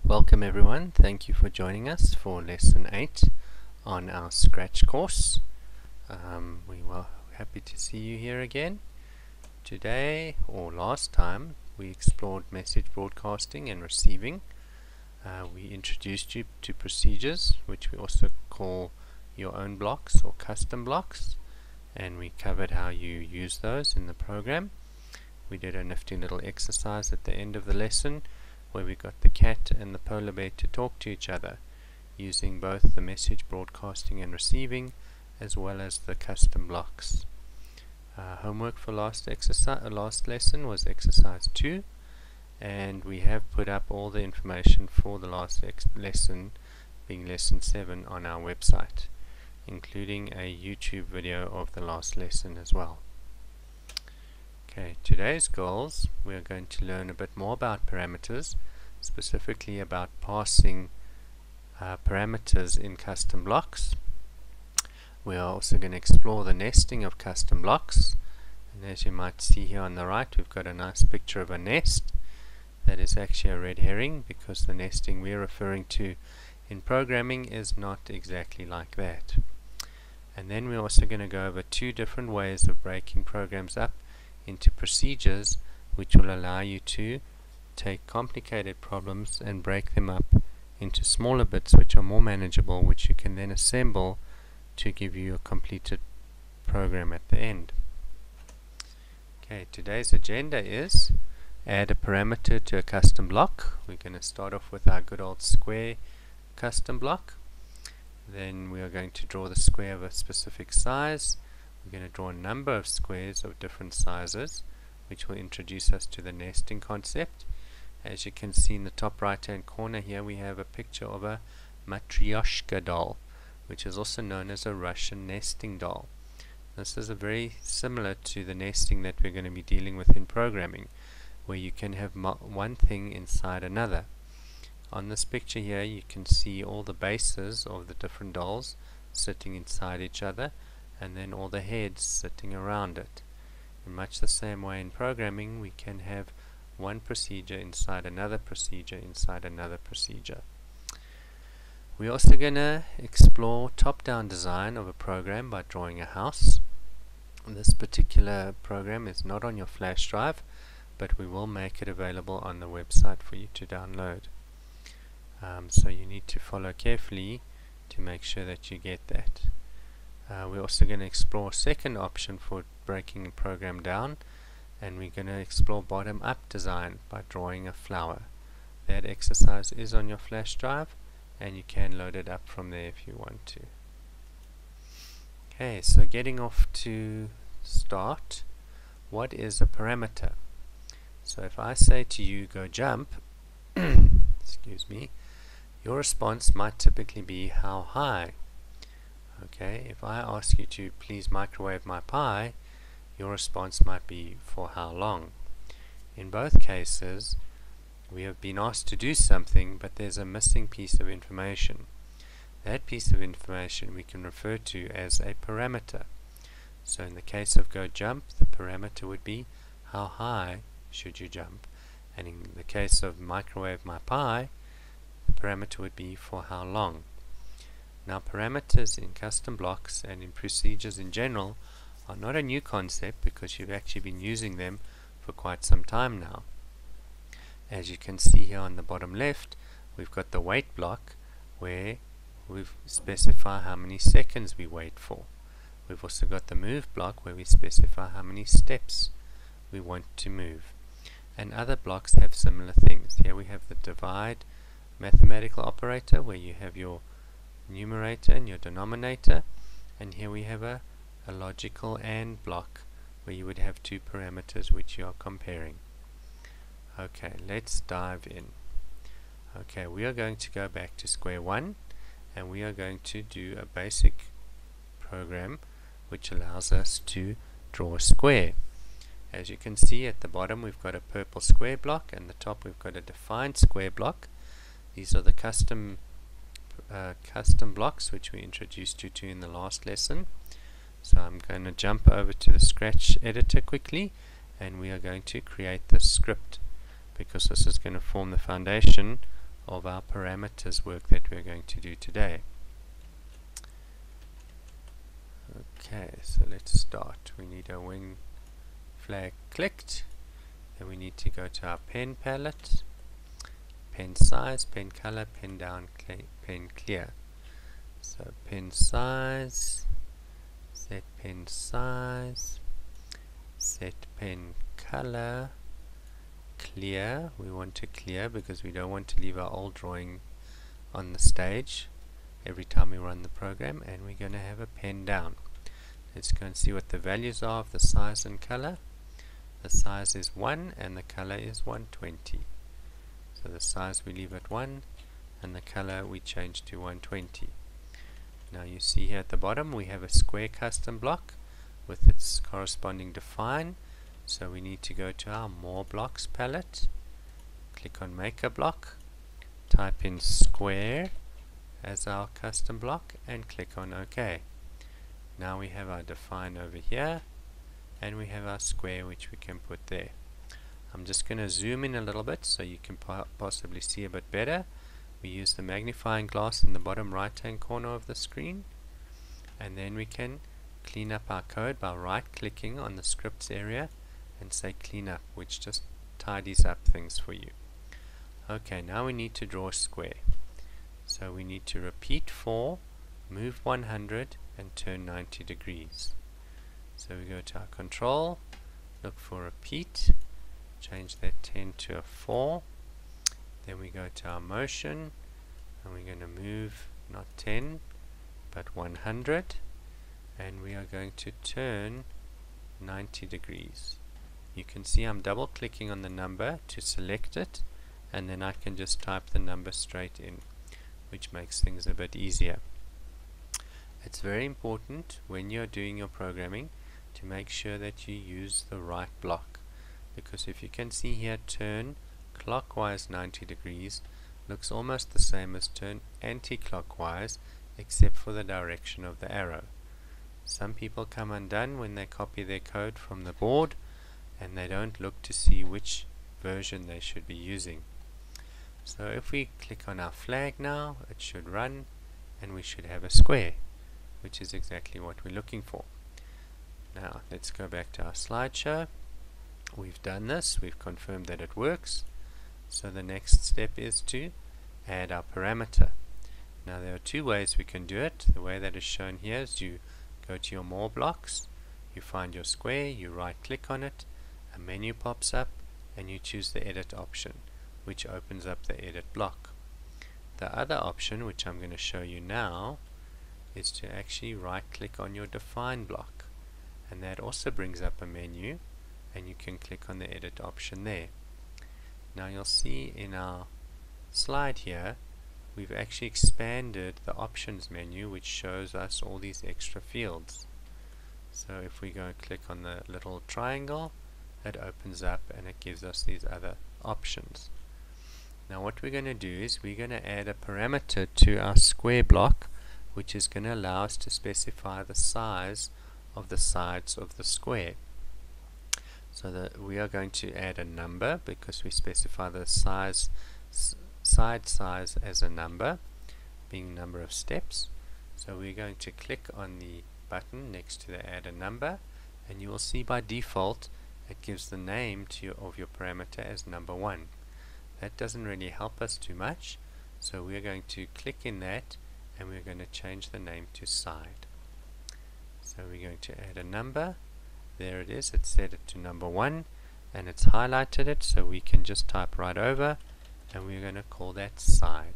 Welcome everyone, thank you for joining us for lesson 8 on our Scratch course. We were happy to see you here again. Today, or last time, we explored message broadcasting and receiving. We introduced you to procedures, which we also call your own blocks or custom blocks, and we covered how you use those in the program. We did a nifty little exercise at the end of the lesson where we got the cat and the polar bear to talk to each other using both the message broadcasting and receiving as well as the custom blocks. Homework for last lesson was exercise 2, and we have put up all the information for the last lesson, being lesson 7, on our website, including a YouTube video of the last lesson as well. Okay, today's goals, we are going to learn a bit more about parameters, specifically about passing parameters in custom blocks. We are also going to explore the nesting of custom blocks, and as you might see here on the right, we've got a nice picture of a nest. That is actually a red herring, because the nesting we're referring to in programming is not exactly like that. And then we're also going to go over 2 different ways of breaking programs up into procedures, which will allow you to take complicated problems and break them up into smaller bits which are more manageable, which you can then assemble to give you a completed program at the end. Okay, today's agenda is add a parameter to a custom block. We're going to start off with our good old square custom block. Then we are going to draw the square of a specific size. We're going to draw a number of squares of different sizes, which will introduce us to the nesting concept. As you can see in the top right hand corner here, we have a picture of a Matryoshka doll, which is also known as a Russian nesting doll. This is very similar to the nesting that we're going to be dealing with in programming, where you can have one thing inside another. On this picture here, you can see all the bases of the different dolls sitting inside each other, and then all the heads sitting around it. In much the same way in programming, we can have one procedure inside another procedure inside another procedure. We're also going to explore top-down design of a program by drawing a house. This particular program is not on your flash drive, but we will make it available on the website for you to download. So you need to follow carefully to make sure that you get that. We're also going to explore a second option for breaking a program down, and we're going to explore bottom-up design by drawing a flower. That exercise is on your flash drive, and you can load it up from there if you want to. Okay, so getting off to start, what is a parameter? So if I say to you, go jump, excuse me, your response might typically be how high. Okay, if I ask you to please microwave my pie, your response might be for how long. In both cases, we have been asked to do something, but there's a missing piece of information. That piece of information we can refer to as a parameter. So in the case of go jump, the parameter would be how high should you jump. And in the case of microwave my pie, the parameter would be for how long. Now, parameters in custom blocks and in procedures in general are not a new concept, because you've actually been using them for quite some time now. As you can see here on the bottom left, we've got the wait block, where we specify how many seconds we wait for. We've also got the move block, where we specify how many steps we want to move. And other blocks have similar things. Here we have the divide mathematical operator, where you have your numerator and your denominator, and here we have a logical AND block, where you would have 2 parameters which you are comparing. Okay, let's dive in. Okay, we are going to go back to square one, and we are going to do a basic program which allows us to draw a square. As you can see at the bottom, we've got a purple square block, and the top we've got a defined square block. These are the custom blocks which we introduced you to in the last lesson. So I'm going to jump over to the Scratch editor quickly, and we are going to create the script, because this is going to form the foundation of our parameters work that we're going to do today. Okay, so let's start. We need our wing flag clicked. Then we need to go to our pen palette, pen size, pen color, pen down, pen clear. So pen size, set pen size, set pen color, clear. We want to clear because we don't want to leave our old drawing on the stage every time we run the program, and we're going to have a pen down. Let's go and see what the values are of the size and color. The size is 1 and the color is 120. So the size we leave at 1 and the color we change to 120. Now you see here at the bottom we have a square custom block with its corresponding define. So we need to go to our More Blocks palette, click on Make a Block, type in square as our custom block and click on OK. Now we have our define over here and we have our square which we can put there. I'm just going to zoom in a little bit so you can possibly see a bit better. We use the magnifying glass in the bottom right hand corner of the screen, and then we can clean up our code by right clicking on the scripts area and say clean up, which just tidies up things for you. Okay, now we need to draw a square. So we need to repeat 4, move 100 and turn 90 degrees. So we go to our control, look for repeat, change that 10 to a 4, then we go to our motion and we're going to move not 10 but 100, and we are going to turn 90 degrees. You can see I'm double clicking on the number to select it, and then I can just type the number straight in, which makes things a bit easier. It's very important when you're doing your programming to make sure that you use the right block, because if you can see here, turn clockwise 90 degrees looks almost the same as turn anti-clockwise except for the direction of the arrow. Some people come undone when they copy their code from the board and they don't look to see which version they should be using. So if we click on our flag now, it should run and we should have a square, which is exactly what we're looking for. Now let's go back to our slideshow. We've done this, we've confirmed that it works. So the next step is to add our parameter. Now there are two ways we can do it. The way that is shown here is you go to your More Blocks, you find your square, you right click on it, a menu pops up and you choose the edit option, which opens up the edit block. The other option, which I'm going to show you now, is to actually right click on your define block, and that also brings up a menu and you can click on the edit option there. Now you'll see in our slide here we've actually expanded the options menu, which shows us all these extra fields. So if we go and click on the little triangle, it opens up and it gives us these other options. Now what we're going to do is we're going to add a parameter to our square block, which is going to allow us to specify the size of the sides of the square. So that we are going to add a number because we specify the side size as a number, being number of steps. So we're going to click on the button next to the add a number, and you will see by default it gives the name of your parameter as number 1. That doesn't really help us too much, so we're going to click in that and we're going to change the name to side. So we're going to add a number. There it is, it's set it to number 1 and it's highlighted it, so we can just type right over and we're going to call that side.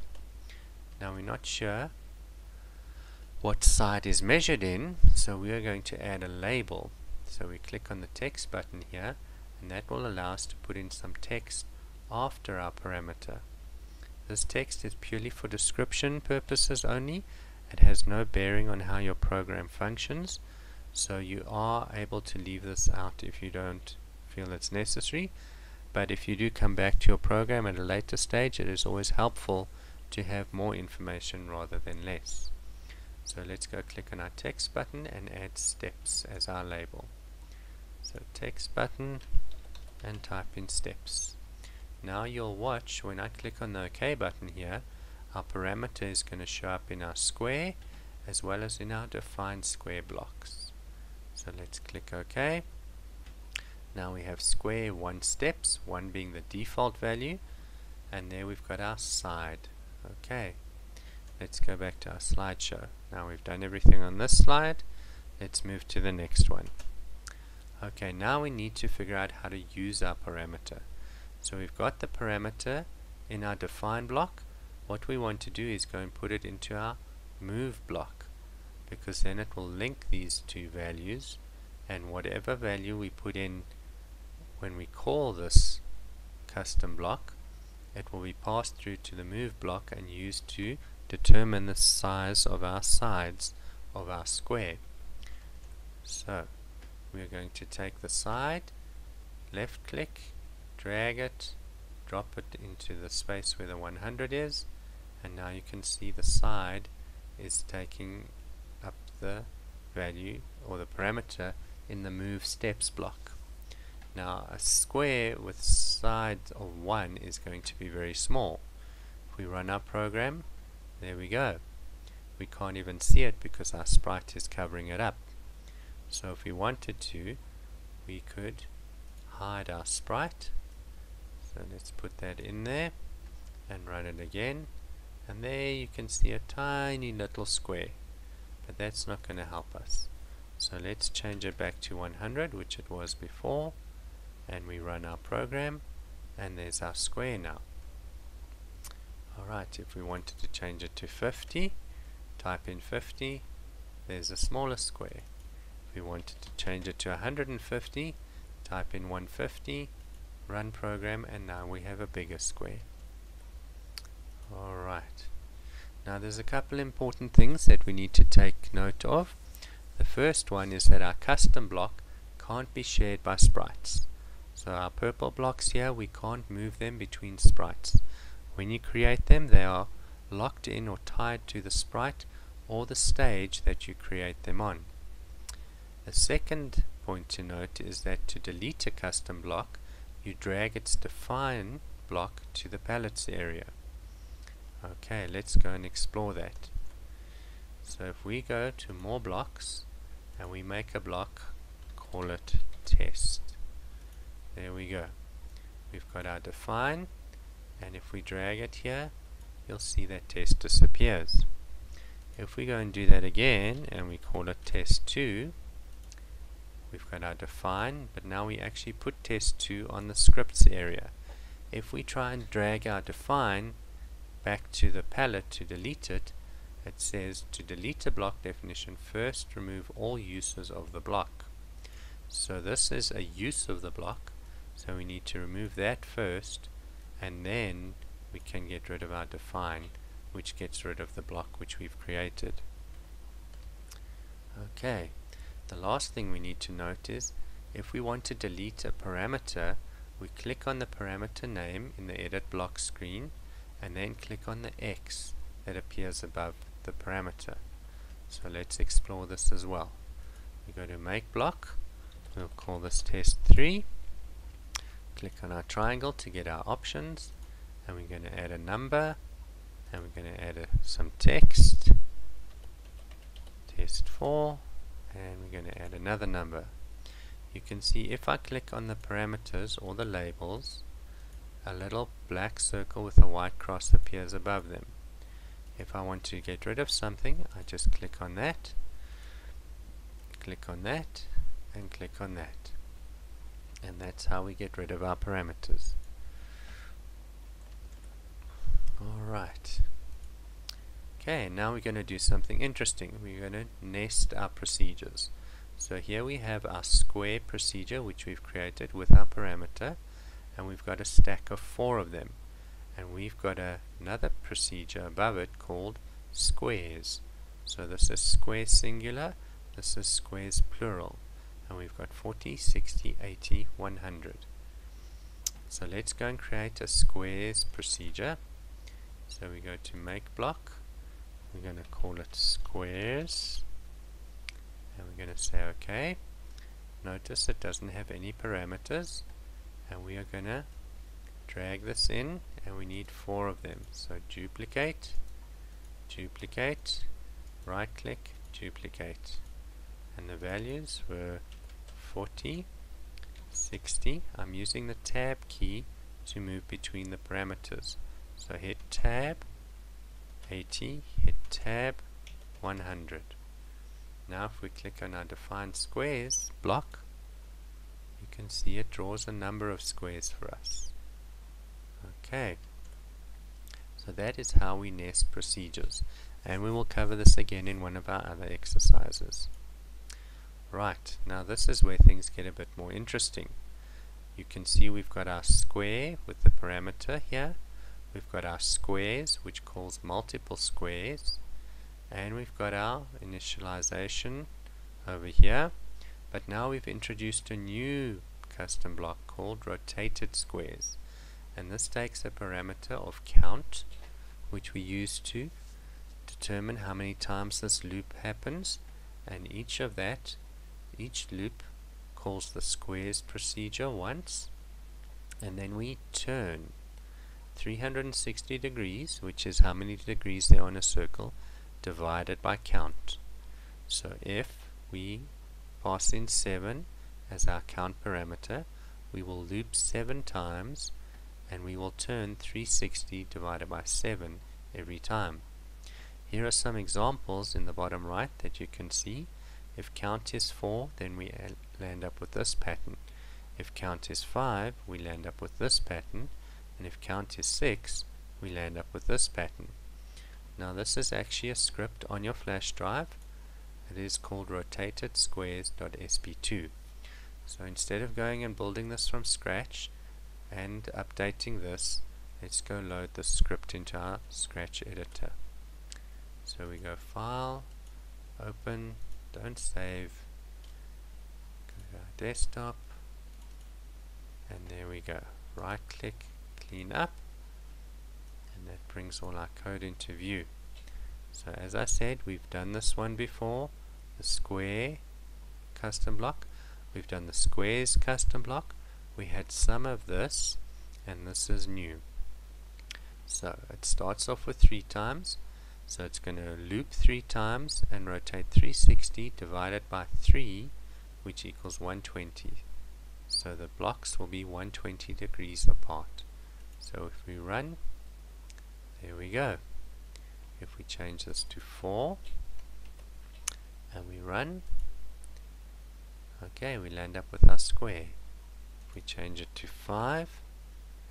Now we're not sure what side is measured in, so we are going to add a label. So we click on the text button here, and that will allow us to put in some text after our parameter. This text is purely for description purposes only. It has no bearing on how your program functions, so you are able to leave this out if you don't feel it's necessary. But if you do come back to your program at a later stage, it is always helpful to have more information rather than less. So let's go click on our text button and add steps as our label. So text button and type in steps. Now you'll watch when I click on the OK button here, our parameter is going to show up in our square as well as in our defined square blocks. So let's click OK. Now we have square 1 steps, 1 being the default value, and there we've got our side. Okay, let's go back to our slideshow. Now we've done everything on this slide. Let's move to the next one. Okay, now we need to figure out how to use our parameter. So we've got the parameter in our define block. What we want to do is go and put it into our move block, because then it will link these two values, and whatever value we put in when we call this custom block, it will be passed through to the move block and used to determine the size of our sides of our square. So we are going to take the side, left click, drag it, drop it into the space where the 100 is, and now you can see the side is taking up the value or the parameter in the move steps block. Now a square with sides of 1 is going to be very small. If we run our program, there we go. We can't even see it because our sprite is covering it up. So if we wanted to, we could hide our sprite. So let's put that in there and run it again, and there you can see a tiny little square, but that's not going to help us. So let's change it back to 100, which it was before, and we run our program, and there's our square now. Alright, if we wanted to change it to 50, type in 50, there's a smaller square. If we wanted to change it to 150, type in 150, run program, and now we have a bigger square. Alright, now there's a couple important things that we need to take note of. The first one is that our custom block can't be shared by sprites. So our purple blocks here, we can't move them between sprites. When you create them, they are locked in or tied to the sprite or the stage that you create them on. The second point to note is that to delete a custom block, you drag its define block to the palettes area. Okay, let's go and explore that. So if we go to more blocks and we make a block, call it test. There we go. We've got our define, and if we drag it here, you'll see that test disappears. If we go and do that again and we call it test2, we've got our define, but now we actually put test2 on the scripts area. If we try and drag our define back to the palette to delete it, it says to delete a block definition, first remove all uses of the block. So this is a use of the block, so we need to remove that first, and then we can get rid of our define, which gets rid of the block which we've created. Okay. The last thing we need to note is if we want to delete a parameter, we click on the parameter name in the edit block screen and then click on the X that appears above the parameter. So let's explore this as well. We go to make block, we'll call this test3, click on our triangle to get our options, and we're going to add a number, and we're going to add some text, test4, and we're going to add another number. You can see if I click on the parameters or the labels, a little black circle with a white cross appears above them. If I want to get rid of something, I just click on that, and click on that. And that's how we get rid of our parameters. Alright. Okay, now we're going to do something interesting. We're going to nest our procedures. So here we have our square procedure which we've created with our parameter, and we've got a stack of 4 of them. And we've got another procedure above it called squares. So this is square singular, this is squares plural. And we've got 40, 60, 80, 100. So let's go and create a squares procedure. So we go to make block, we're going to call it squares, and we're going to say OK. Notice it doesn't have any parameters, and we are going to drag this in, and we need 4 of them. So duplicate, duplicate, right click, duplicate, and the values were 40, 60. I'm using the tab key to move between the parameters. So hit tab 80, hit tab 100. Now if we click on our define squares block, you can see it draws a number of squares for us. Okay, so that is how we nest procedures, and we will cover this again in one of our other exercises. Right, now this is where things get a bit more interesting. You can see we've got our square with the parameter here, we've got our squares which calls multiple squares, and we've got our initialization over here, but now we've introduced a new custom block called rotated squares, and this takes a parameter of count which we use to determine how many times this loop happens, and each loop calls the squares procedure once, and then we turn 360 degrees, which is how many degrees there are in a circle, divided by count. So if we pass in 7 as our count parameter, we will loop 7 times, and we will turn 360 divided by 7 every time. Here are some examples in the bottom right that you can see. If count is 4, then we land up with this pattern. If count is 5, we land up with this pattern. And if count is 6, we land up with this pattern. Now this is actually a script on your flash drive. It is called rotatedsquares.sp2. So instead of going and building this from scratch and updating this, let's go load the script into our Scratch editor. So we go File, Open, don't save, go to our desktop, and there we go. Right click, clean up, and that brings all our code into view. So as I said, we've done this one before, the square custom block. We've done the squares custom block. We had some of this, and this is new. So it starts off with 3 times. So it's going to loop 3 times and rotate 360 divided by 3, which equals 120. So the blocks will be 120 degrees apart. So if we run, there we go. If we change this to 4 and we run, okay, we land up with our square. If we change it to 5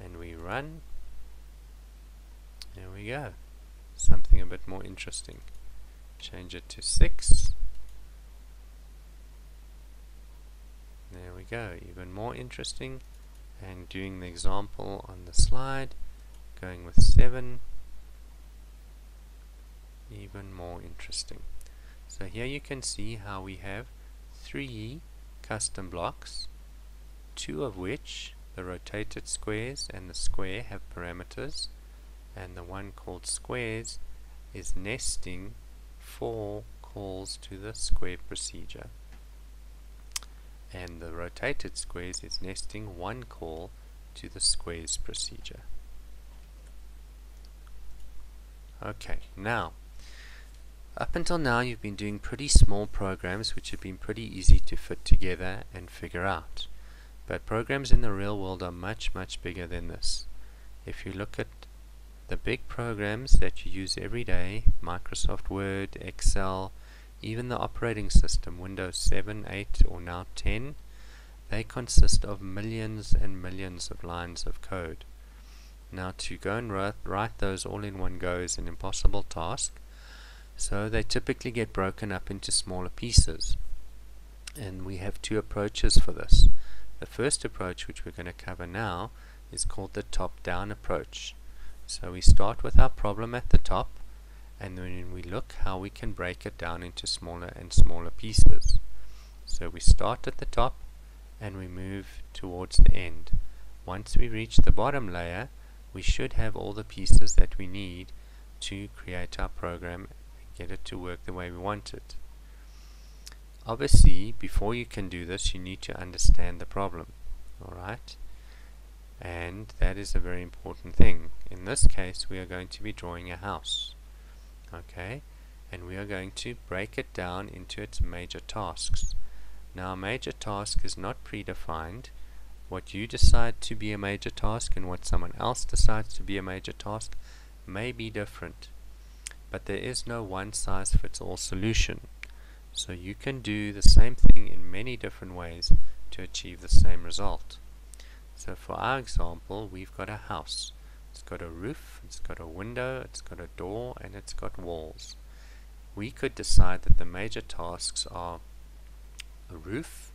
and we run, there we go. Something a bit more interesting. Change it to 6. There we go, even more interesting. And doing the example on the slide, going with 7, even more interesting. So here you can see how we have 3 custom blocks, 2 of which, the rotated squares and the square, have parameters, and the one called squares is nesting 4 calls to the square procedure, and the rotated squares is nesting 1 call to the squares procedure. Okay, now up until now you've been doing pretty small programs which have been pretty easy to fit together and figure out, but programs in the real world are much bigger than this. If you look at the big programs that you use every day, Microsoft Word, Excel, even the operating system, Windows 7, 8 or now 10, they consist of millions and millions of lines of code. Now to go and write those all in one go is an impossible task, so they typically get broken up into smaller pieces, and we have 2 approaches for this. The first approach, which we're going to cover now, is called the top-down approach. So we start with our problem at the top, and then we look how we can break it down into smaller and smaller pieces. So we start at the top and we move towards the end. Once we reach the bottom layer, we should have all the pieces that we need to create our program and get it to work the way we want it. Obviously, before you can do this, you need to understand the problem. Alright? and that is a very important thing. In this case, we are going to be drawing a house, okay, and we are going to break it down into its major tasks. Now, a major task is not predefined. What you decide to be a major task and what someone else decides to be a major task may be different, but there is no one-size-fits-all solution. So you can do the same thing in many different ways to achieve the same result. So for our example, we've got a house. It's got a roof, it's got a window, it's got a door, and it's got walls. We could decide that the major tasks are the roof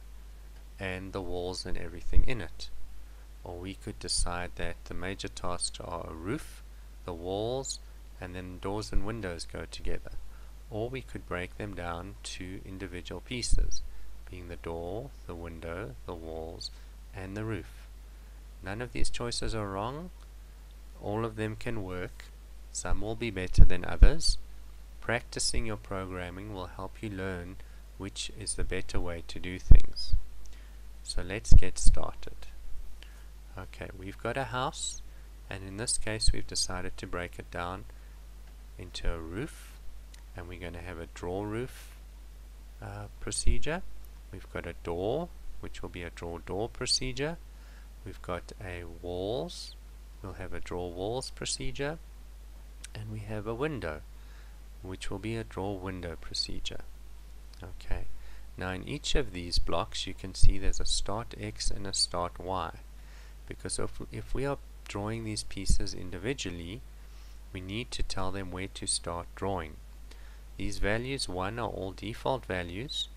and the walls and everything in it. Or we could decide that the major tasks are a roof, the walls, and then doors and windows go together. Or we could break them down to individual pieces, being the door, the window, the walls, and the roof. None of these choices are wrong. All of them can work. Some will be better than others. Practicing your programming will help you learn which is the better way to do things. So let's get started. Okay, we've got a house, and in this case we've decided to break it down into a roof, and we're going to have a draw roof procedure. We've got a door, which will be a draw door procedure. We've got a walls, we'll have a draw walls procedure, and we have a window, which will be a draw window procedure. Okay, now in each of these blocks you can see there's a start X and a start Y, because if we are drawing these pieces individually, we need to tell them where to start drawing. These values 1 are all default values,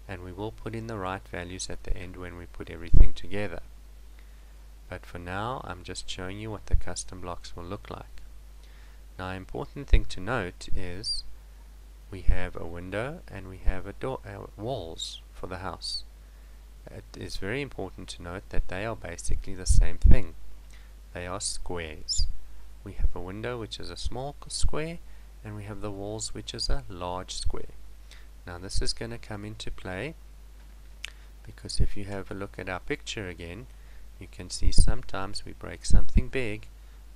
and we will put in the right values at the end when we put everything together. But for now, I'm just showing you what the custom blocks will look like. Now, an important thing to note is we have a window and we have a door, walls for the house. It is very important to note that they are basically the same thing. They are squares. We have a window, which is a small square, and we have the walls, which is a large square. Now this is going to come into play because if you have a look at our picture again, you can see sometimes we break something big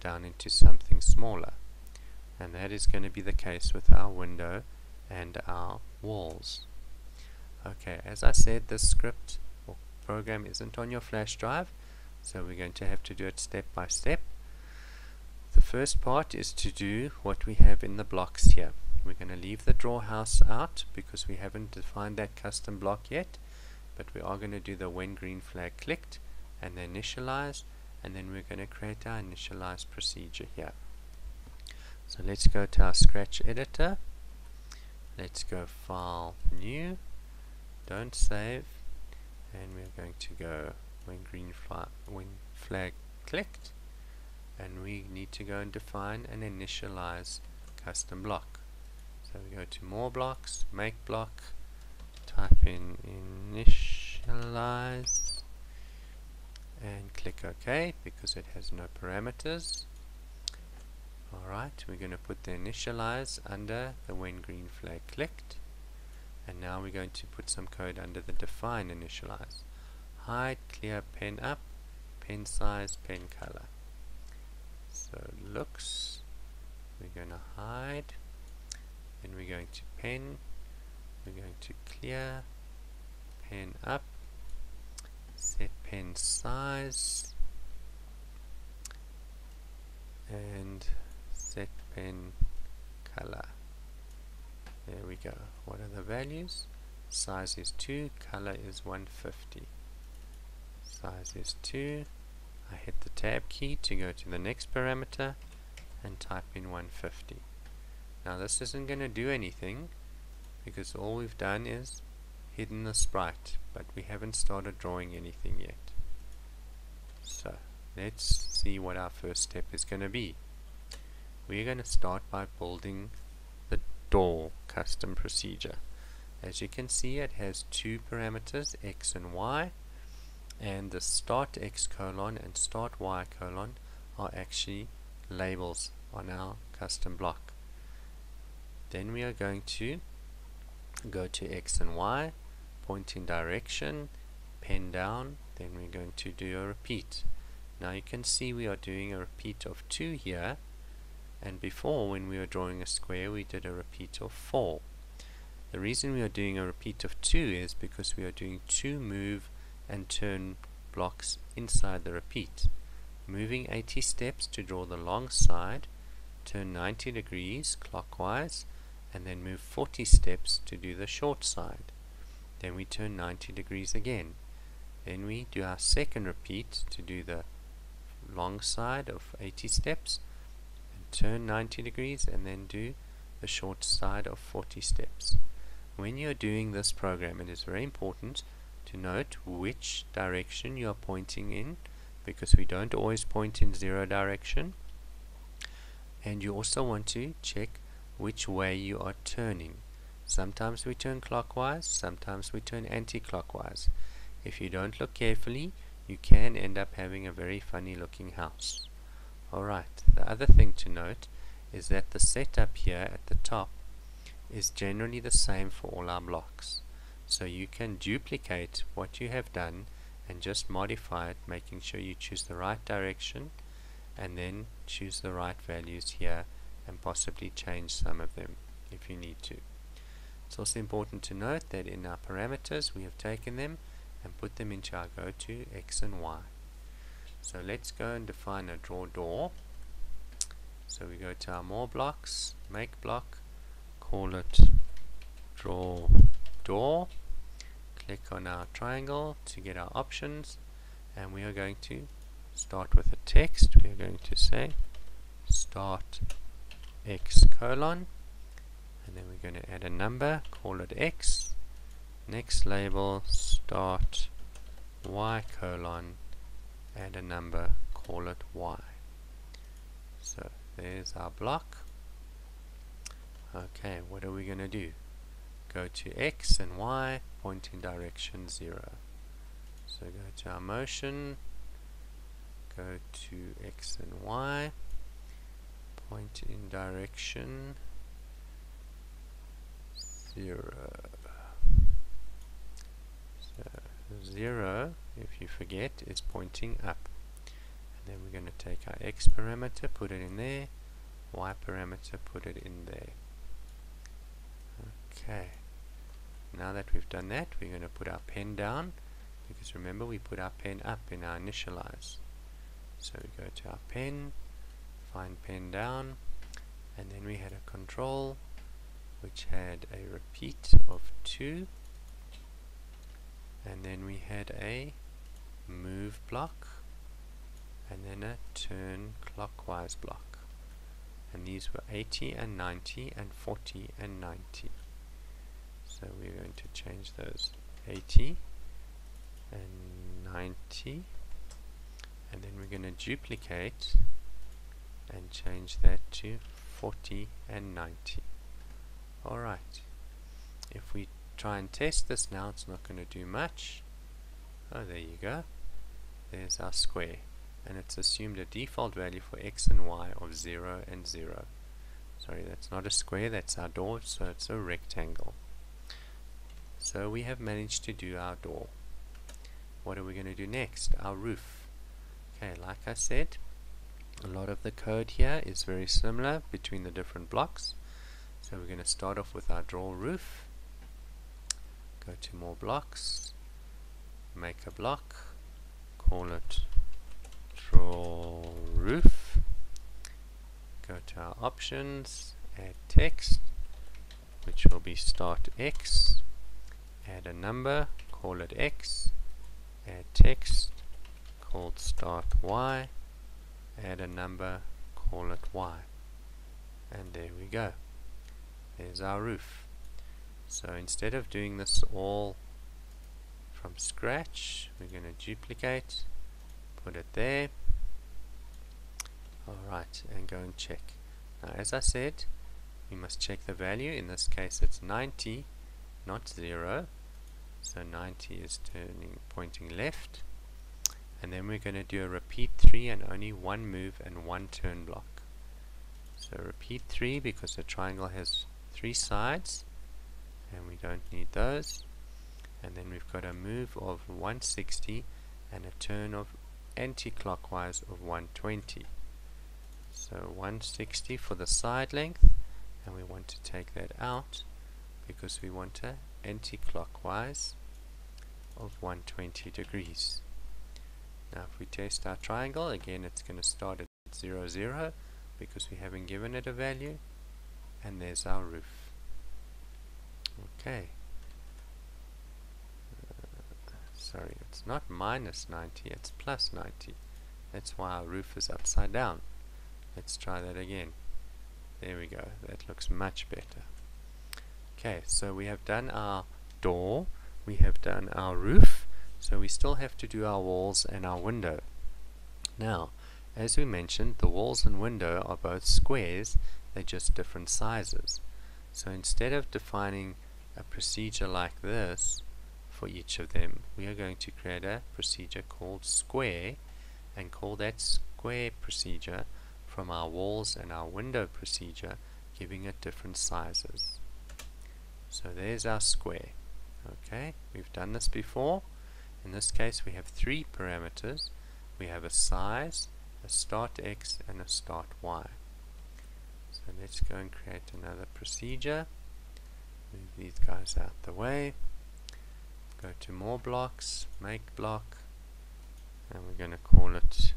down into something smaller, and that is going to be the case with our window and our walls. Okay, as I said, this script or program isn't on your flash drive, so we're going to have to do it step by step. The first part is to do what we have in the blocks here. We're going to leave the draw house out because we haven't defined that custom block yet, but we are going to do the when green flag clicked and the initialize, and then we're going to create our initialize procedure here. So let's go to our Scratch editor. Let's go File, New, don't save, and we're going to go when flag clicked, and we need to go and define an initialize custom block. So we go to more blocks, make block, type in initialize, and click OK because it has no parameters. Alright, we're going to put the initialize under the when green flag clicked, and now we're going to put some code under the define initialize. Hide, clear, pen up, pen size, pen color. So looks, we're going to hide, then we're going to pen, we're going to clear, pen up, set pen size, and set pen color. There we go. What are the values? Size is 2, color is 150. Size is 2. I hit the tab key to go to the next parameter and type in 150. Now this isn't going to do anything because all we've done is hidden the sprite, but we haven't started drawing anything yet. So let's see what our first step is going to be. We're going to start by building the door custom procedure. As you can see, it has two parameters, x and y, and the start x colon and start y colon are actually labels on our custom block. Then we are going to go to x and y, point in direction, pen down, then we're going to do a repeat. Now you can see we are doing a repeat of 2 here, and before, when we were drawing a square, we did a repeat of 4. The reason we are doing a repeat of 2 is because we are doing 2 move and turn blocks inside the repeat. Moving 80 steps to draw the long side, turn 90 degrees clockwise, and then move 40 steps to do the short side. Then we turn 90 degrees again. Then we do our second repeat to do the long side of 80 steps, and turn 90 degrees, and then do the short side of 40 steps. When you're doing this program, it is very important to note which direction you are pointing in, because we don't always point in 0 direction, and you also want to check which way you are turning. Sometimes we turn clockwise, sometimes we turn anti-clockwise. If you don't look carefully, you can end up having a very funny looking house. Alright, the other thing to note is that the setup here at the top is generally the same for all our blocks. So you can duplicate what you have done and just modify it, making sure you choose the right direction and then choose the right values here, and possibly change some of them if you need to. It's also important to note that in our parameters we have taken them and put them into our go-to X and Y. So let's go and define a draw door. So we go to our more blocks, make block, call it draw door, click on our triangle to get our options, and we are going to start with a text. We are going to say start X colon, and then we're going to add a number, call it X. Next label, start Y colon, add a number, call it Y. So there's our block. Okay, what are we going to do? Go to X and Y, point in direction 0. So go to our motion, go to X and Y, point in direction 0. So 0, if you forget, is pointing up. And then we're going to take our X parameter, put it in there, Y parameter, put it in there. Okay, now that we've done that, we're going to put our pen down, because remember we put our pen up in our initialize. So we go to our pen, find pen down, and then we had a control which had a repeat of 2, and then we had a move block, and then a turn clockwise block, and these were 80 and 90 and 40 and 90. So we're going to change those 80 and 90, and then we're going to duplicate and change that to 40 and 90. Alright, if we try and test this now, it's not going to do much. Oh, there you go. There's our square, and it's assumed a default value for X and Y of 0 and 0. Sorry, that's not a square, that's our door, so it's a rectangle. So we have managed to do our door. What are we going to do next? Our roof. Okay, like I said, a lot of the code here is very similar between the different blocks. So we're going to start off with our draw roof. Go to more blocks, make a block, call it draw roof. Go to our options, add text, which will be start X. Add a number, call it X, add text, called start Y, add a number, call it Y, and there we go. There's our roof. So instead of doing this all from scratch, we're going to duplicate, put it there, alright, and go and check. Now as I said, we must check the value. In this case it's 90, not 0, so 90 is pointing left, and then we're going to do a repeat 3 and only one move and one turn block. So repeat 3 because the triangle has 3 sides and we don't need those, and then we've got a move of 160 and a turn of anti-clockwise of 120. So 160 for the side length, and we want to take that out because we want a anti-clockwise of 120 degrees. Now if we test our triangle, again it's going to start at 0, 0 because we haven't given it a value, and there's our roof. Okay. Sorry, it's not minus 90, it's plus 90. That's why our roof is upside down. Let's try that again. There we go. That looks much better. Okay, so we have done our door, we have done our roof, so we still have to do our walls and our window. Now, as we mentioned, the walls and window are both squares, they're just different sizes. So instead of defining a procedure like this for each of them, we are going to create a procedure called square, and call that square procedure from our walls and our window procedure, giving it different sizes. So there's our square. Okay, we've done this before. In this case we have three parameters. We have a size, a start x, and a start y. So let's go and create another procedure. Move these guys out the way. Go to more blocks, make block, and we're going to call it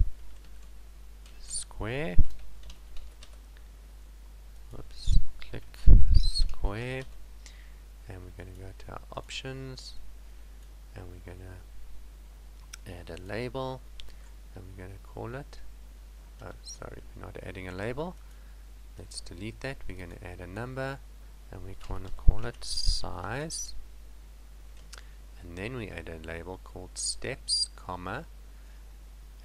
square. Whoops, click square, and we're going to go to our options, and we're going to add a label, and we're going to call it, oh sorry, we're not adding a label, let's delete that. We're going to add a number, and we're going to call it size, and then we add a label called steps, comma,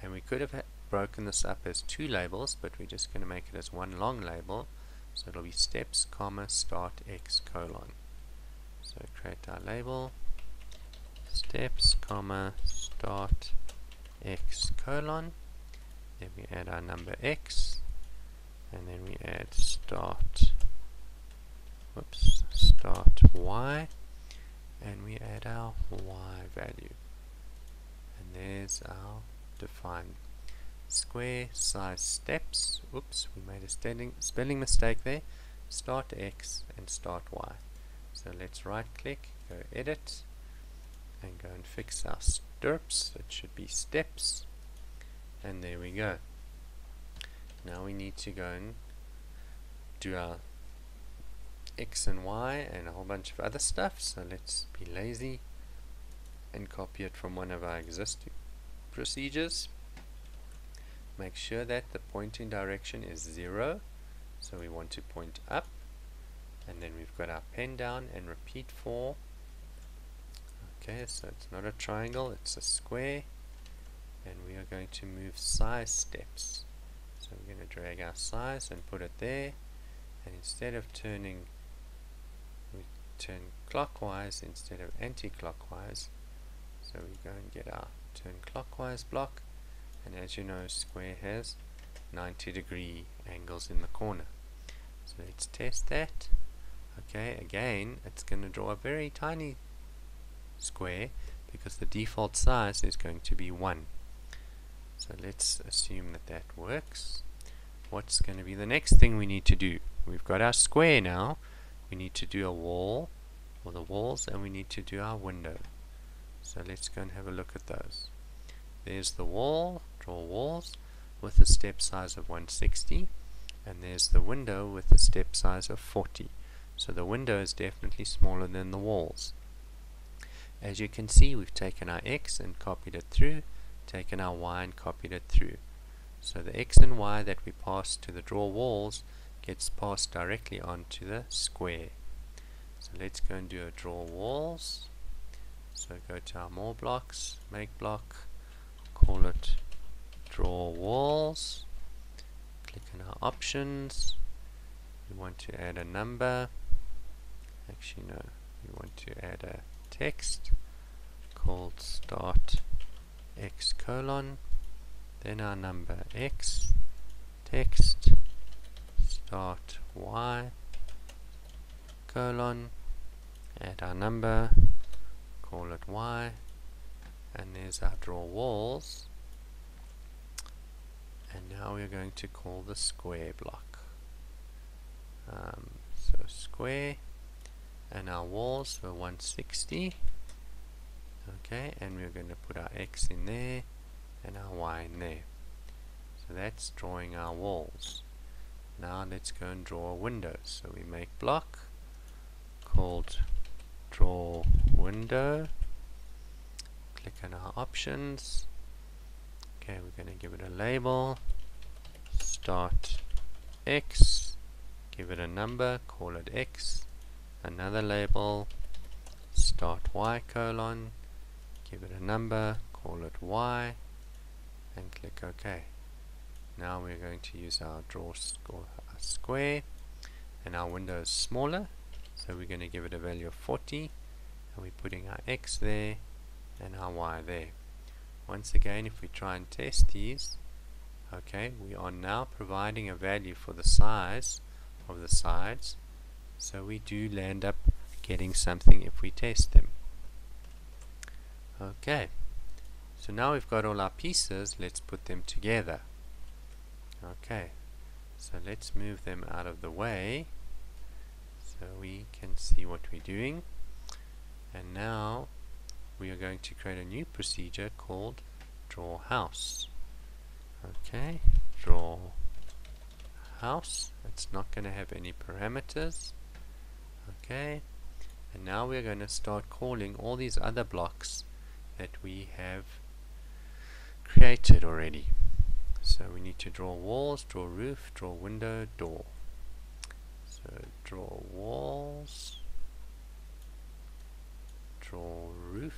and we could have broken this up as two labels, but we're just going to make it as one long label. So it'll be steps, comma, start x, colon. So create our label, steps, comma, start x, colon. Then we add our number x, and then we add start y, and we add our y value. And there's our defined square size steps. Oops, we made a spelling mistake there. Start x and start y. So let's right click, go edit, and go and fix our stirps. It should be steps, and there we go. Now we need to go and do our x and y and a whole bunch of other stuff. So let's be lazy and copy it from one of our existing procedures. Make sure that the pointing direction is 0, so we want to point up, and then we've got our pen down and repeat for. Okay, so it's not a triangle, it's a square, and we are going to move size steps. So we're going to drag our size and put it there, and instead of turning, we turn clockwise instead of anti-clockwise. So we go and get our turn clockwise block, and as you know, square has 90-degree angles in the corner. So let's test that. Okay, again it's going to draw a very tiny square because the default size is going to be 1. So let's assume that that works. What's going to be the next thing we need to do? We've got our square now. We need to do a wall, or the walls, and we need to do our window. So let's go and have a look at those. There's the wall, draw walls with a step size of 160, and there's the window with a step size of 40. So the window is definitely smaller than the walls. As you can see, we've taken our x and copied it through, taken our y and copied it through. So the x and y that we pass to the draw walls gets passed directly onto the square. So let's go and do a draw walls. So go to our more blocks, make block, call it draw walls, click on our options. We want to add a number, actually no, we want to add a text called start x colon, then our number x, text, start y, colon, add our number, call it y, and there's our draw walls. and now we're going to call the square block. So square, and our walls were 160. Okay, and we're going to put our X in there and our Y in there. So that's drawing our walls. Now let's go and draw a window. So we make block called draw window. Click on our options. Okay, we're going to give it a label. Start X. Give it a number. Call it X. Another label. Start Y colon. Give it a number. Call it Y. And click OK. Now we're going to use our draw square, and our window is smaller, so we're going to give it a value of 40, and we're putting our X there and our Y there. Once again, if we try and test these, okay, we are now providing a value for the size of the sides, so we do land up getting something if we test them. Okay, so now we've got all our pieces, let's put them together. Okay, so let's move them out of the way so we can see what we're doing. And now we are going to create a new procedure called draw house. Okay, draw house. It's not going to have any parameters. Okay, and now we're going to start calling all these other blocks that we have created already. So we need to draw walls, draw roof, draw window, door. So draw walls, draw roof,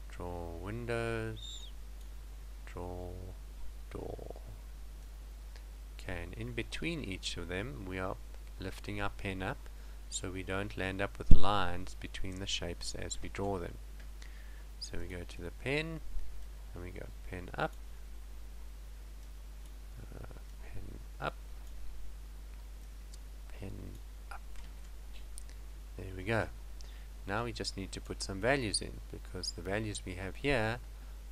draw windows, draw door. Okay, and in between each of them we are lifting our pen up so we don't land up with lines between the shapes as we draw them. So we go to the pen, and we go pen up, pen up, pen up. There we go. Now we just need to put some values in, because the values we have here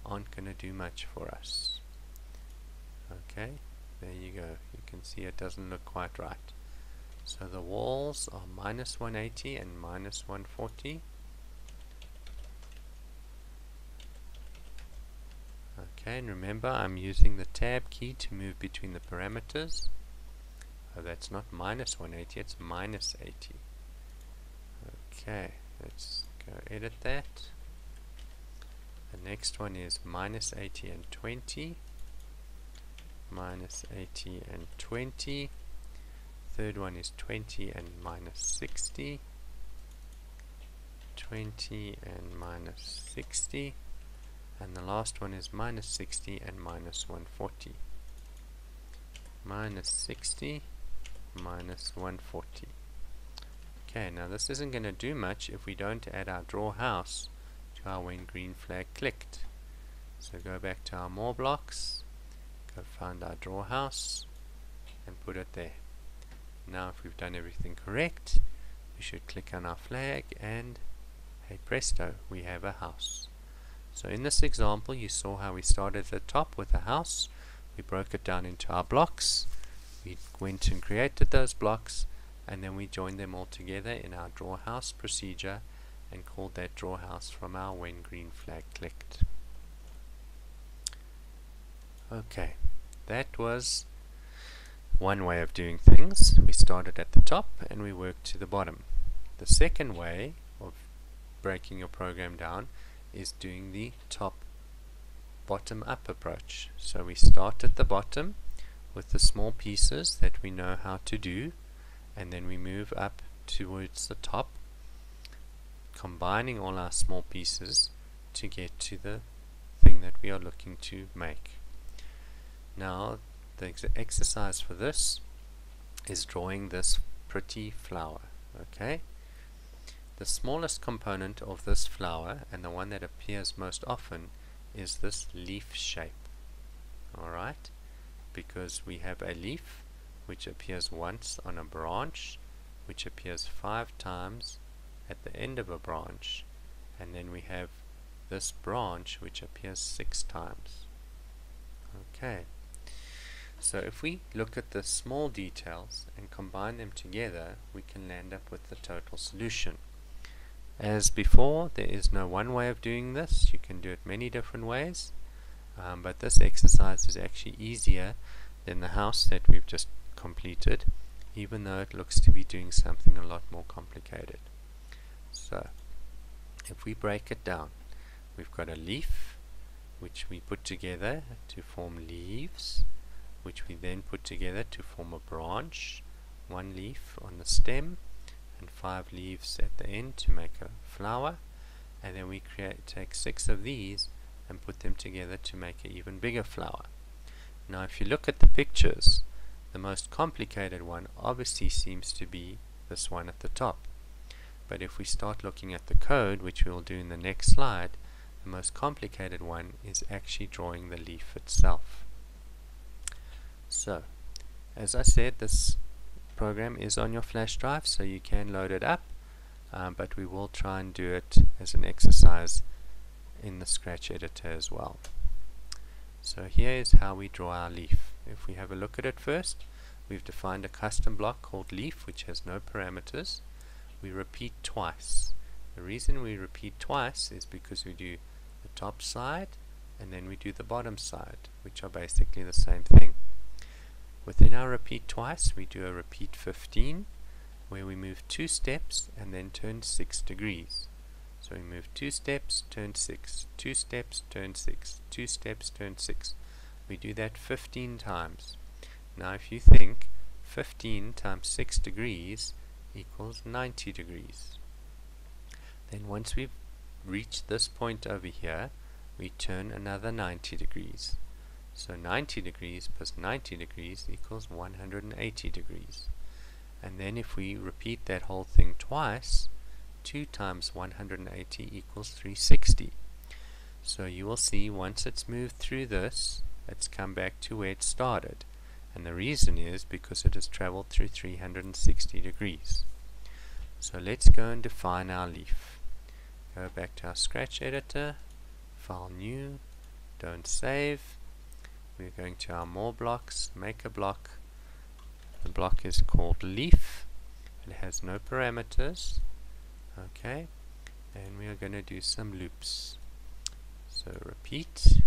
aren't going to do much for us. Okay, there you go. You can see it doesn't look quite right. So the walls are minus 180 and minus 140. Okay, and remember I'm using the tab key to move between the parameters. Oh, that's not minus 180, it's minus 80. Okay, let's go edit that. The next one is minus 80 and 20. Minus 80 and 20. Third one is 20 and minus 60. 20 and minus 60. And the last one is minus 60 and minus 140. Minus 60, minus 140. Okay, now this isn't going to do much if we don't add our draw house to our when green flag clicked. So go back to our more blocks, go find our draw house, and put it there. Now if we've done everything correct, we should click on our flag and, hey presto, we have a house. So in this example you saw how we started at the top with a house. We broke it down into our blocks, we went and created those blocks, and then we joined them all together in our draw house procedure and called that draw house from our when green flag clicked. Okay, that was one way of doing things. We started at the top and we worked to the bottom. The second way of breaking your program down is doing the top bottom up approach. So we start at the bottom with the small pieces that we know how to do, and then we move up towards the top, combining all our small pieces to get to the thing that we are looking to make. Now the exercise for this is drawing this pretty flower. Okay, the smallest component of this flower, and the one that appears most often, is this leaf shape. Alright, because we have a leaf which appears once on a branch, which appears 5 times at the end of a branch, and then we have this branch which appears 6 times. Okay, so if we look at the small details and combine them together, we can land up with the total solution. As before, there is no one way of doing this. You can do it many different ways, but this exercise is actually easier than the house that we've just completed, even though it looks to be doing something a lot more complicated. So, if we break it down, we've got a leaf, which we put together to form leaves, which we then put together to form a branch, one leaf on the stem, and 5 leaves at the end to make a flower, and then we take 6 of these and put them together to make an even bigger flower. Now if you look at the pictures, the most complicated one obviously seems to be this one at the top. But if we start looking at the code, which we'll do in the next slide, the most complicated one is actually drawing the leaf itself. So, as I said, this program is on your flash drive, so you can load it up, but we will try and do it as an exercise in the Scratch editor as well. So here is how we draw our leaf. If we have a look at it first, we've defined a custom block called leaf, which has no parameters. We repeat twice. The reason we repeat twice is because we do the top side and then we do the bottom side, which are basically the same thing. Within our repeat twice, we do a repeat 15, where we move 2 steps and then turn 6 degrees. So we move 2 steps, turn 6, 2 steps, turn 6, 2 steps, turn 6. We do that 15 times. Now if you think 15 times 6 degrees equals 90 degrees. Then once we've reached this point over here, we turn another 90 degrees. So 90 degrees plus 90 degrees equals 180 degrees. And then if we repeat that whole thing twice, 2 times 180 equals 360. So you will see once it's moved through this, it's come back to where it started. And the reason is because it has traveled through 360 degrees. So let's go and define our leaf. Go back to our Scratch editor, File New, don't save. We're going to our More blocks, make a block. The block is called leaf. It has no parameters. Okay, and we are going to do some loops. So repeat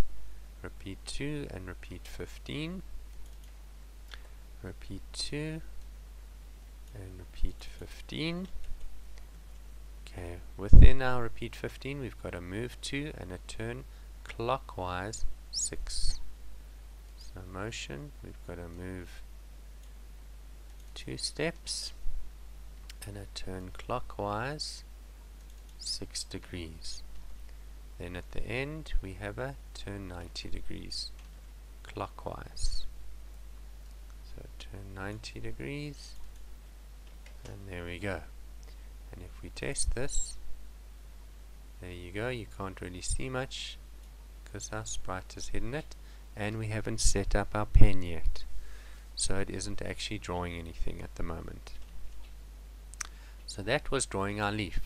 2 and repeat 15. Repeat 2 and repeat 15. Okay, within our repeat 15 we've got a move 2 and a turn clockwise 6. So motion, we've got to move 2 steps and a turn clockwise 6 degrees. Then at the end we have a turn 90 degrees clockwise. So turn 90 degrees, and there we go. And if we test this, there you go, you can't really see much because our sprite has hidden it, and we haven't set up our pen yet, so it isn't actually drawing anything at the moment. So that was drawing our leaf,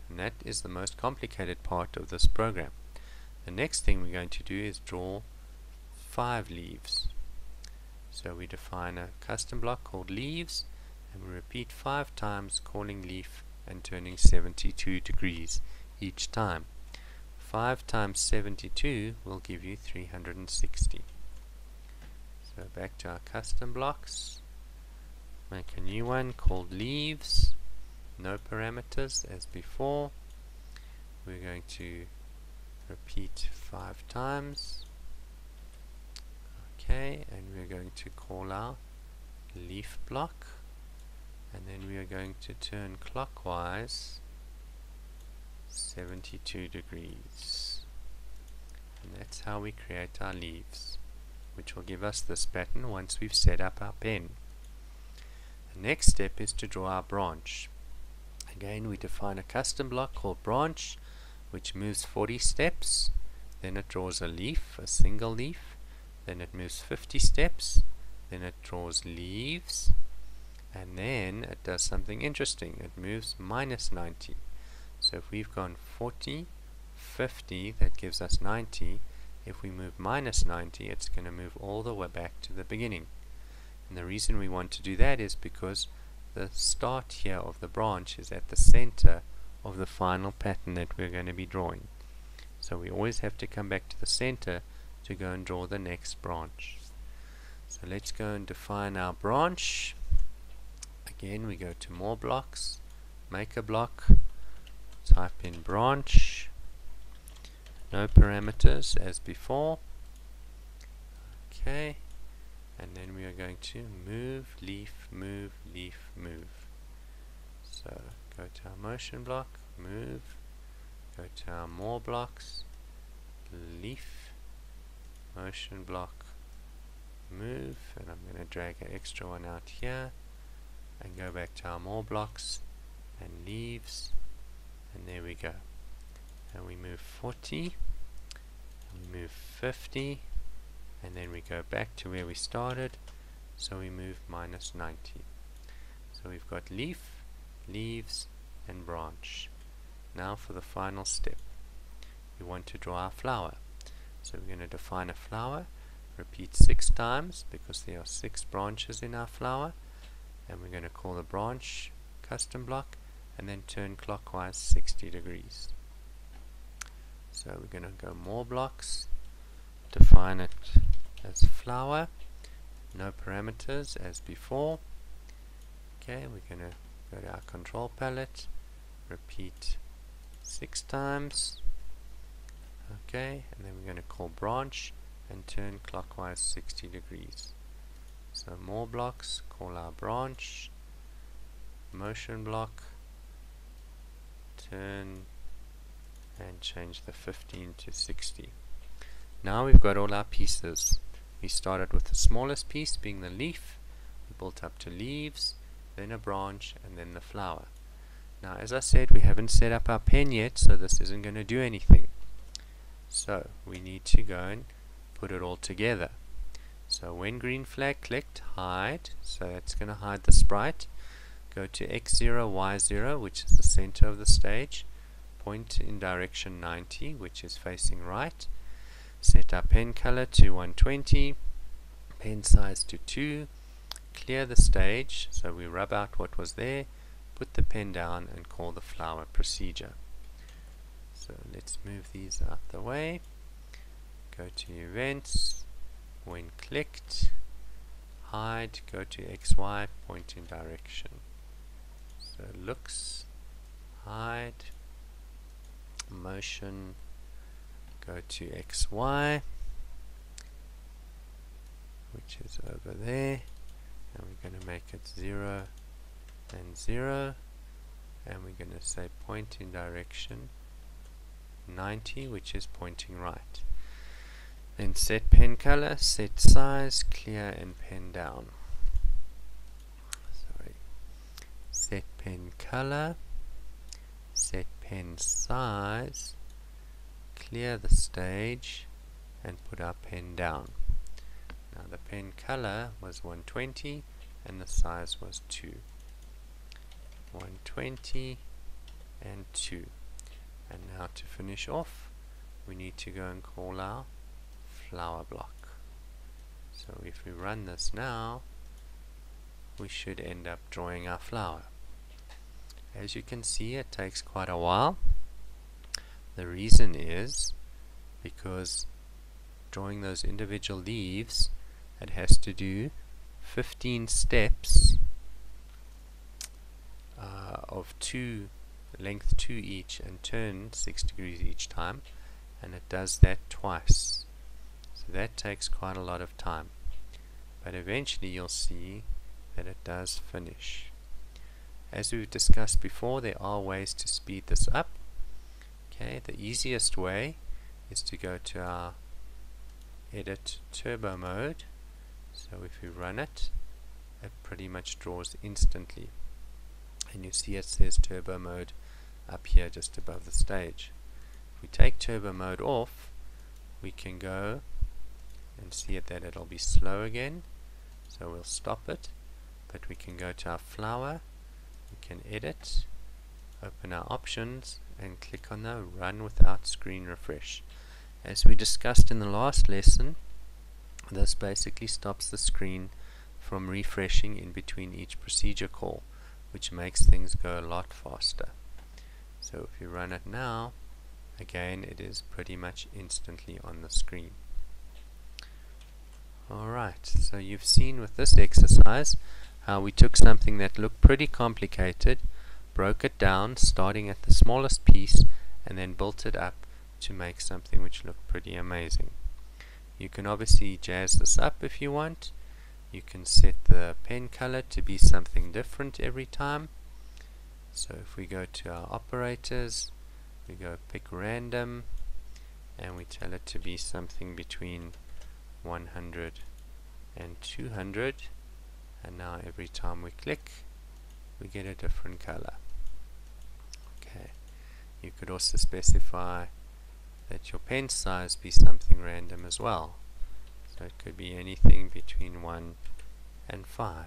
and that is the most complicated part of this program. The next thing we're going to do is draw 5 leaves. So we define a custom block called leaves, and we repeat 5 times, calling leaf and turning 72 degrees each time. 5 times 72 will give you 360. So back to our custom blocks, make a new one called leaves, no parameters as before. We're going to repeat 5 times. Okay, and we're going to call our leaf block, and then we are going to turn clockwise 72 degrees. And that's how we create our leaves, which will give us this pattern once we've set up our pen. The next step is to draw our branch. Again, we define a custom block called branch, which moves 40 steps. Then it draws a leaf, a single leaf. Then it moves 50 steps. Then it draws leaves. And then it does something interesting. It moves minus 90. So if we've gone 40, 50, that gives us 90. If we move minus 90, it's going to move all the way back to the beginning. And the reason we want to do that is because the start here of the branch is at the center of the final pattern that we're going to be drawing. So we always have to come back to the center to go and draw the next branch. So let's go and define our branch. Again, we go to more blocks, make a block, type in branch, no parameters as before. Okay, and then we are going to move, leaf, move, leaf, move. So go to our motion block, move, go to our more blocks, leaf, motion block, move, and I'm going to drag an extra one out here and go back to our more blocks and leaves, and there we go. And we move 40, and we move 50, and then we go back to where we started, so we move minus 90. So we've got leaf, leaves, and branch. Now for the final step. We want to draw our flower. So we're going to define a flower, repeat 6 times because there are 6 branches in our flower, and we're going to call the branch custom block and then turn clockwise 60 degrees. So we're going to go more blocks, define it as flower, no parameters as before. Okay, we're going to go to our control palette, repeat 6 times. Okay, and then we're going to call branch and turn clockwise 60 degrees. So more blocks, call our branch, motion block, turn and change the 15 to 60. Now we've got all our pieces. We started with the smallest piece being the leaf, we built up to leaves, then a branch, and then the flower. Now as I said, we haven't set up our pen yet, so this isn't going to do anything. So we need to go and put it all together. So when green flag clicked, hide, so that's going to hide the sprite. Go to X0, Y0, which is the center of the stage. Point in direction 90, which is facing right. Set our pen color to 120, pen size to 2. Clear the stage, so we rub out what was there, put the pen down and call the flower procedure. So let's move these out the way. Go to events, when clicked, hide, go to XY, point in direction. So looks, hide, motion, go to XY, which is over there, and we're going to make it 0 and 0, and we're going to say point in direction 90, which is pointing right. Then set pen color, set size, clear and pen down. Sorry. Set pen color, set pen size, clear the stage and put our pen down. Now the pen color was 120 and the size was 2. 120 and 2. And now to finish off, we need to go and call our flower block. So if we run this now, we should end up drawing our flower. As you can see, it takes quite a while. The reason is because drawing those individual leaves, it has to do 15 steps of length 2 each and turn 6 degrees each time, and it does that twice. So that takes quite a lot of time, but eventually you'll see that it does finish. As we've discussed before, there are ways to speed this up. Okay, the easiest way is to go to our edit turbo mode. So if we run it, it pretty much draws instantly, and you see it says turbo mode up here just above the stage. If we take turbo mode off, we can go and see it that it'll be slow again, so we'll stop it, but we can go to our flower, we can edit, open our options and click on the run without screen refresh, As we discussed in the last lesson, this basically stops the screen from refreshing in between each procedure call, which makes things go a lot faster. So if you run it now, again it is pretty much instantly on the screen. Alright, so you've seen with this exercise how we took something that looked pretty complicated, broke it down starting at the smallest piece, and then built it up to make something which looked pretty amazing. You can obviously jazz this up if you want. You can set the pen color to be something different every time. So if we go to our operators, we go pick random, and we tell it to be something between 100 and 200, and now every time we click we get a different color. Okay, you could also specify that your pen size be something random as well, so it could be anything between 1 and 5,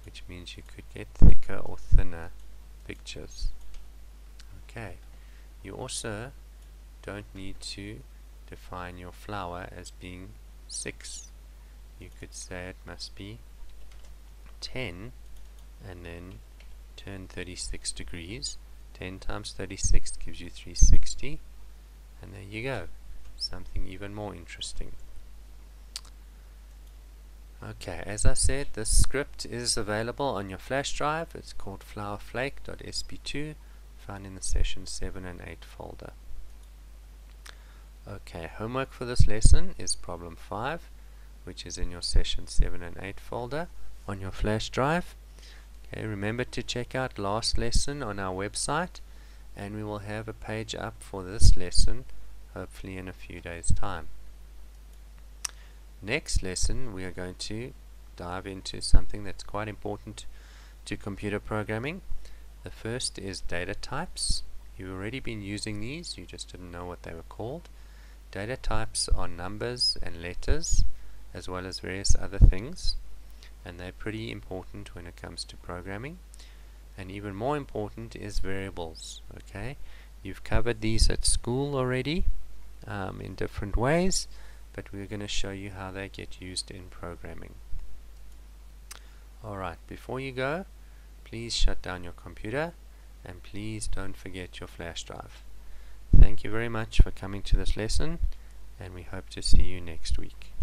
which means you could get thicker or thinner pictures. Okay, you also don't need to define your flower as being 6. You could say it must be 10 and then turn 36 degrees. 10 times 36 gives you 360, and there you go, something even more interesting. Okay, as I said, this script is available on your flash drive. It's called flowerflake.sp2, found in the session 7 and 8 folder. Okay, homework for this lesson is problem 5, which is in your session 7 and 8 folder on your flash drive. Okay, remember to check out last lesson on our website, and we will have a page up for this lesson hopefully in a few days' time. Next lesson we are going to dive into something that's quite important to computer programming. The first is data types. You've already been using these, you just didn't know what they were called. Data types are numbers and letters as well as various other things, and they're pretty important when it comes to programming. And even more important is variables. Okay, you've covered these at school already in different ways, but we're going to show you how they get used in programming. Alright, before you go, please shut down your computer and please don't forget your flash drive. Thank you very much for coming to this lesson, and we hope to see you next week.